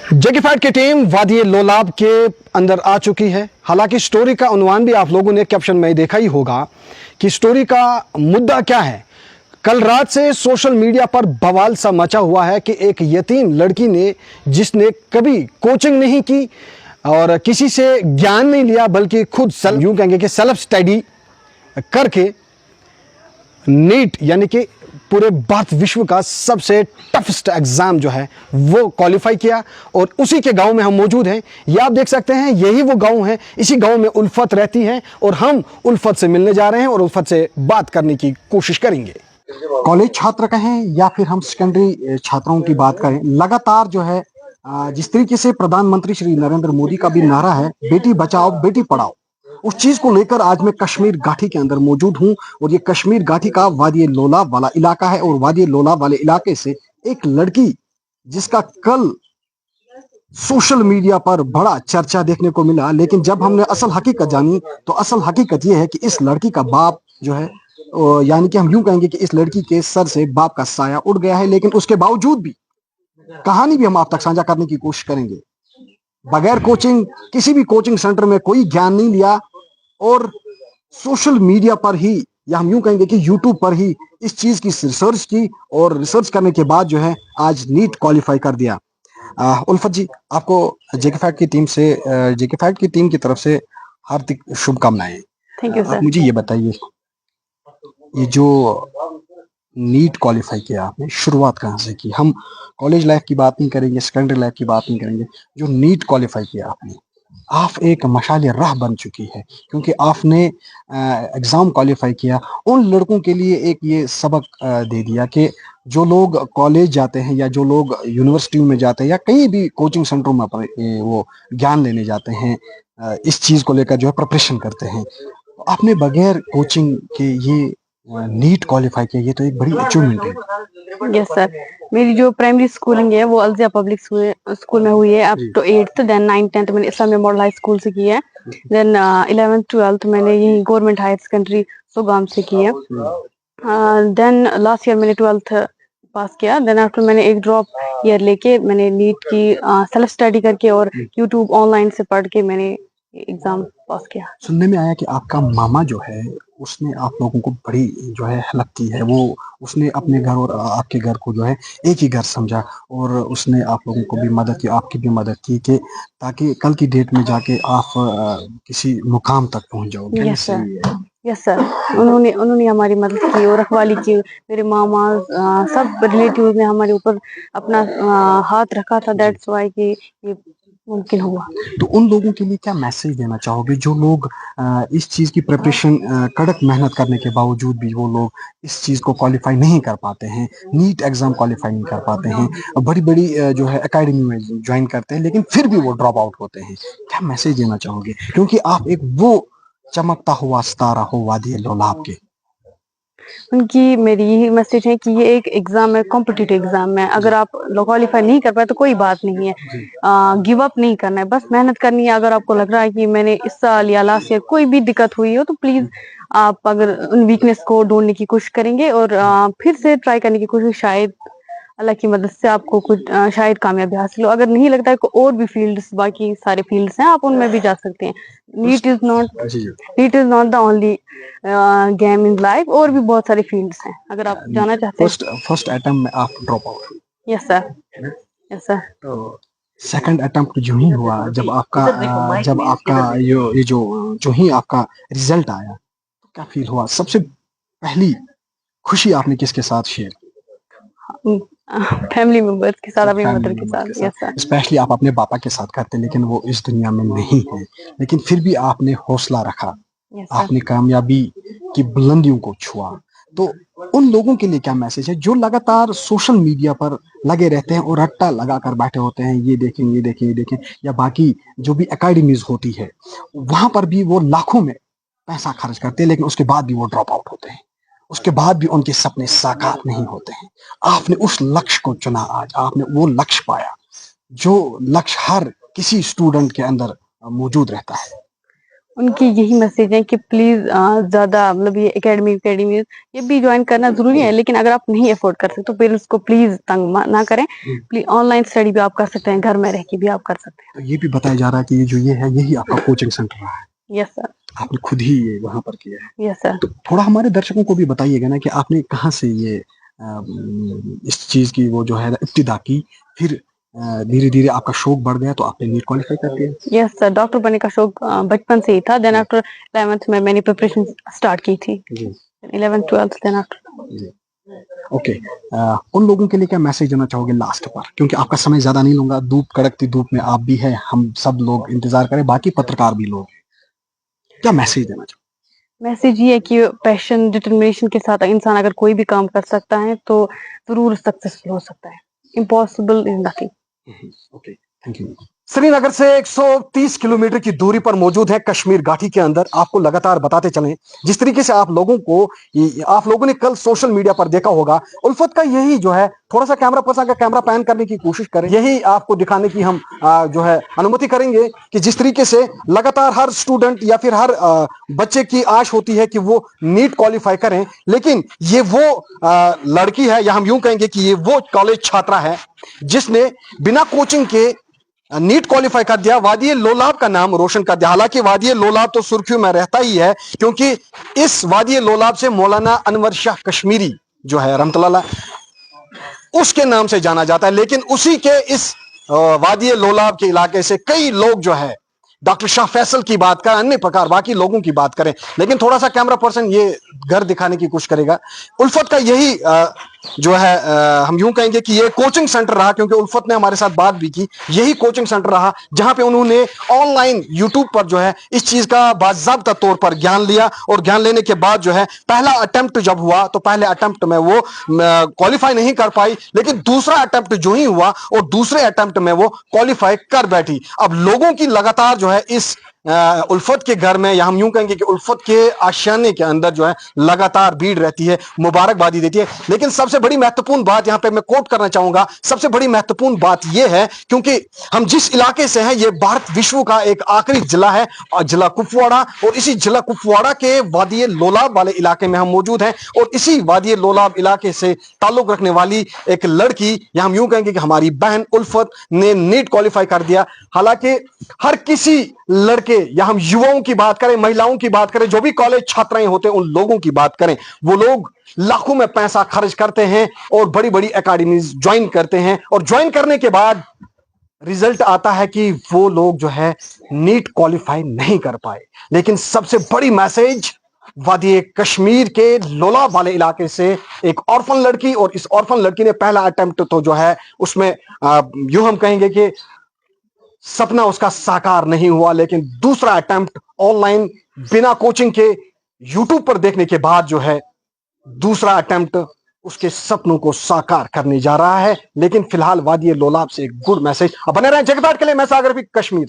जेके fact की team वादी लोलाब के अंदर आ चुकी है। हालांकि स्टोरी का उन्वान भी आप लोगों ने कैप्शन में देखा ही होगा कि स्टोरी का मुद्दा क्या है। कल रात से सोशल मीडिया पर बवाल सा मचा हुआ है कि एक यतीम लड़की ने, जिसने कभी कोचिंग नहीं की और किसी से ज्ञान नहीं लिया, बल्कि खुद यूं कहेंगे कि सेल्फ स्टडी करके नीट यानी कि पूरे भारत विश्व का सबसे टफेस्ट एग्जाम जो है वो क्वालिफाई किया। और उसी के गांव में हम मौजूद हैं। ये आप देख सकते हैं, यही वो गांव है। इसी गांव में उल्फत रहती है और हम उल्फत से मिलने जा रहे हैं और उल्फत से बात करने की कोशिश करेंगे। कॉलेज छात्र कहें या फिर हम सेकेंडरी छात्रों की बात करें, लगातार जो है जिस तरीके से प्रधानमंत्री श्री नरेंद्र मोदी का भी नारा है, बेटी बचाओ बेटी पढ़ाओ, उस चीज को लेकर आज मैं कश्मीर घाटी के अंदर मौजूद हूं। और ये कश्मीर घाटी का वादी लोलाब वाला इलाका है। और वादी लोलाब वाले इलाके से एक लड़की, जिसका कल सोशल मीडिया पर बड़ा चर्चा देखने को मिला, लेकिन जब हमने असल हकीकत जानी तो असल हकीकत यह है कि इस लड़की का बाप जो है, यानी कि हम यूं कहेंगे कि इस लड़की के सर से बाप का साया उड़ गया है। लेकिन उसके बावजूद भी कहानी भी हम आप तक साझा करने की कोशिश करेंगे। बगैर कोचिंग, किसी भी कोचिंग सेंटर में कोई ज्ञान नहीं लिया और सोशल मीडिया पर ही, या हम यूं कहेंगे कि यूट्यूब पर ही इस चीज की रिसर्च की और रिसर्च करने के बाद जो है आज नीट क्वालिफाई कर दिया। उल्फत जी, आपको जेके फैक्ट की टीम से, जेके फैक्ट की टीम की तरफ से हार्दिक शुभकामनाएं। थैंक यू आप सर। मुझे ये बताइए, ये जो नीट क्वालिफाई किया आपने, शुरुआत कहाँ से की? हम कॉलेज लाइफ की बात नहीं करेंगे, सेकेंडरी लाइफ की बात नहीं करेंगे, जो नीट क्वालिफाई किया आपने, आप एक मशाल राह बन चुकी है। क्योंकि आपने एग्जाम क्वालिफाई किया। उन लड़कों के लिए एक ये सबक दे दिया कि जो लोग कॉलेज जाते हैं या जो लोग यूनिवर्सिटी में जाते हैं या कहीं भी कोचिंग सेंटरों में वो ज्ञान लेने जाते हैं, इस चीज को लेकर जो है प्रिपरेशन करते हैं, आपने बगैर कोचिंग के ये नीट क्वालिफाई किया, ये तो एक बड़ी अचीवमेंट है। यस सर, मेरी जो प्राइमरी स्कूलिंग है वो अलजिया पब्लिक स्कूल में हुई है up to 8th, then 9th 10th मैंने इस्लामिया मॉडल हाई स्कूल से की है। देन 11th 12th मैंने यही गवर्नमेंट हायर सेकेंडरी सुगाम से की है। देन लास्ट ईयर मैंने 12th पास किया। देन आफ्टर मैंने एक ड्रॉप ईयर लेके मैंने नीट की सेल्फ स्टडी करके और यूट्यूब ऑनलाइन से पढ़ के मैंने एग्जाम पास किया। सुनने में आया कि आपका मामा जो है, उसने आप लोगों को बड़ी जो है हेल्प की है। वो उसने अपने घर और आपके घर को जो है एक ही घर समझा और उसने आप लोगों को भी मदद की, आपकी भी मदद की, कि ताकि कल की डेट में जाके आप किसी मुकाम तक पहुंच जाओ। यस सर, यस सर, उन्होंने हमारी मदद की और रखवाली की। मेरे मामा सब रिलेटिव ने हमारे ऊपर अपना हाथ रखा था। दैट्स वाई कि ये मुमकिन हुआ। तो उन लोगों के लिए क्या मैसेज देना चाहोगे जो लोग इस चीज की प्रिपरेशन, कड़क मेहनत करने के बावजूद भी वो लोग इस चीज को क्वालिफाई नहीं कर पाते हैं, नीट एग्जाम क्वालिफाई नहीं कर पाते हैं, बड़ी बड़ी जो है एकेडमी में ज्वाइन करते हैं, लेकिन फिर भी वो ड्रॉप आउट होते हैं? क्या मैसेज देना चाहोगे, क्योंकि आप एक वो चमकता हुआ सितारा हो वादी लोलाब के? उनकी मेरी यही मैसेज है कि ये एक एग्जाम है, कॉम्पिटिटिव एग्जाम है। अगर आप क्वालिफाई नहीं कर पाए तो कोई बात नहीं है, गिव अप नहीं करना है, बस मेहनत करनी है। अगर आपको लग रहा है कि मैंने इस साल या लास्ट ईयर कोई भी दिक्कत हुई हो तो प्लीज आप अगर उन वीकनेस को ढूंढने की कोशिश करेंगे और फिर से ट्राई करने की कोशिश, शायद अल्लाह की मदद से आपको कुछ शायद कामयाबी हासिल हो। अगर नहीं लगता है को और भी फील्ड्स, बाकी सारे फील्ड्स हैं, आप उनमें भी जा सकते हैं। NEET is not the only game in life, और भी बहुत सारे फील्ड्स हैं अगर आप जाना चाहते हैं। फर्स्ट अटेम्प्ट में आप ड्रॉप आउट हुए? Yes sir, yes sir. तो सेकंड अटेम्प्ट जो ही हुआ, जब आपका ये जो ही आपका रिजल्ट आया, तो क्या फील हुआ? सबसे पहली खुशी आपने किसके साथ शेयर की? फैमिली मेंबर्स के साथ, अपनी मदर के साथ। Yes sir. स्पेशली आप अपने पापा के साथ करते, लेकिन वो इस दुनिया में नहीं है, लेकिन फिर भी आपने हौसला रखा, आपने कामयाबी की बुलंदियों को छुआ। तो उन लोगों के लिए क्या मैसेज है जो लगातार सोशल मीडिया पर लगे रहते हैं और रट्टा लगा कर बैठे होते हैं, ये देखें ये देखें ये देखें, या बाकी जो भी एकेडमीज होती है वहां पर भी वो लाखों में पैसा खर्च करते हैं, लेकिन उसके बाद भी वो ड्रॉप आउट होते हैं, उसके बाद भी उनके सपने साकार नहीं होते हैं। आपने उस लक्ष्य को चुना, आज आपने वो लक्ष्य पाया जो लक्ष्य हर किसी स्टूडेंट के अंदर मौजूद रहता है। उनकी यही मैसेज है कि प्लीज ज्यादा मतलब ये एकेडमी ये भी ज्वाइन करना जरूरी है, लेकिन अगर आप नहीं अफोर्ड कर सकते तो पेरेंट्स को प्लीज तंग ना करें। प्लीज ऑनलाइन स्टडी भी आप कर सकते हैं, घर में रह के भी आप कर सकते हैं। तो ये भी बताया जा रहा है कि ये है यही आपका कोचिंग सेंटर रहा है, यस सर। आपने खुद ही ये वहां पर किया है। Yes sir. तो थोड़ा हमारे दर्शकों को भी बताइएगा ना कि आपने कहाँ से ये इस चीज की वो जो है इब्तिदा की, फिर धीरे धीरे आपका शौक बढ़ गया तो आपने नीट क्वालिफाई कर दिया। यस सर, डॉक्टर बनने का शौक बचपन से ही था। देन आफ्टर 11th में मैंने प्रिपरेशन स्टार्ट की थी। जी 11th 12th देन आफ्टर। जी ओके। उन लोगों के लिए क्या मैसेज देना चाहोगे लास्ट पर, क्योंकि आपका समय ज्यादा नहीं लूंगा, धूप कड़कती धूप में आप भी है, हम सब लोग इंतजार करें, बाकी पत्रकार भी लोग हैं, क्या मैसेज देना चाहोगे? मैसेज ये है कि पैशन डिटर्मिनेशन के साथ इंसान अगर कोई भी काम कर सकता है तो जरूर सक्सेसफुल हो सकता है। Impossible is nothing. Okay thank you. Srinagar से 130 किलोमीटर की दूरी पर मौजूद है कश्मीर घाटी के अंदर। आपको लगातार बताते चलें, जिस तरीके से आप लोगों ने कल सोशल मीडिया पर देखा होगा, उल्फत का यही जो है, थोड़ा सा कैमरा पर्सन का कैमरा पैन करने की कोशिश करें, यही आपको दिखाने की हम जो है अनुमति करेंगे कि जिस तरीके से लगातार हर स्टूडेंट या फिर हर बच्चे की आश होती है कि वो नीट क्वालिफाई करें, लेकिन ये वो लड़की है, या हम यूं कहेंगे कि ये वो कॉलेज छात्रा है जिसने बिना कोचिंग के नीट क्वालिफाई कर दिया, वादी लोलाब का नाम रोशन कर दिया। हालांकि वादी लोलाब तो सुर्खियों में रहता ही है, क्योंकि इस वादी लोलाब से मौलाना अनवर शाह कश्मीरी जो है रहमतुल्लाह उसके नाम से जाना जाता है, लेकिन उसी के इस वादी लोलाब के इलाके से कई लोग जो है डॉक्टर शाह फैसल की बात करें, अन्य प्रकार बाकी लोगों की बात करें, लेकिन थोड़ा सा कैमरा पर्सन ये घर दिखाने की कोशिश करेगा। उल्फत का यही जो है हम यूं कहेंगे कि ये कोचिंग सेंटर रहा, क्योंकि उल्फत ने हमारे साथ बात भी की, यही कोचिंग सेंटर रहा जहां पे उन्होंने ऑनलाइन यूट्यूब पर जो है इस चीज का बाज़ाब्ता तौर पर ज्ञान लिया, और ज्ञान लेने के बाद जो है पहला अटेम्प्ट जब हुआ तो पहले अटेम्प्ट में वो क्वालिफाई नहीं कर पाई, लेकिन दूसरा अटेम्प्ट जो ही हुआ और दूसरे अटेम्प्ट में वो क्वालिफाई कर बैठी। अब लोगों की लगातार जो है इस उल्फत के घर में, या हम यूं कहेंगे कि उल्फत के आशियाने के अंदर जो है लगातार भीड़ रहती है, मुबारकबादी देती है। लेकिन सबसे बड़ी महत्वपूर्ण बात यहां पे मैं कोट करना चाहूंगा, सबसे बड़ी महत्वपूर्ण बात यह है, क्योंकि हम जिस इलाके से हैं ये भारत विश्व का एक आखिरी जिला है, जिला कुपवाड़ा, और इसी जिला कुपवाड़ा के वादी लोलाब वाले इलाके में हम मौजूद हैं, और इसी वादी लोलाब इलाके से ताल्लुक रखने वाली एक लड़की, या हम यूं कहेंगे कि हमारी बहन उल्फत ने नीट क्वालिफाई कर दिया। हालांकि हर किसी लड़के, या हम युवाओं की बात करें, महिलाओं की बात करें, जो भी कॉलेज छात्राएं होते हैं उन लोगों की बात करें, वो लोग लाखों में पैसा खर्च करते हैं और बड़ी बड़ी एकेडमीज ज्वाइन करते हैं, और ज्वाइन करने के बाद रिजल्ट आता है कि वो लोग जो है नीट क्वालिफाई नहीं कर पाए। लेकिन सबसे बड़ी मैसेज वादी कश्मीर के लोलाब वाले इलाके से एक ऑर्फन लड़की, और इस ऑर्फन लड़की ने पहला अटेम्प्ट तो जो है उसमें यूं हम कहेंगे कि सपना उसका साकार नहीं हुआ, लेकिन दूसरा अटेम्प्ट ऑनलाइन बिना कोचिंग के यूट्यूब पर देखने के बाद जो है दूसरा अटेम्प्ट उसके सपनों को साकार करने जा रहा है। लेकिन फिलहाल वादी लोलाब से एक गुड मैसेज। अब बने रहें जगबात के लिए। मैं सागर भी कश्मीर।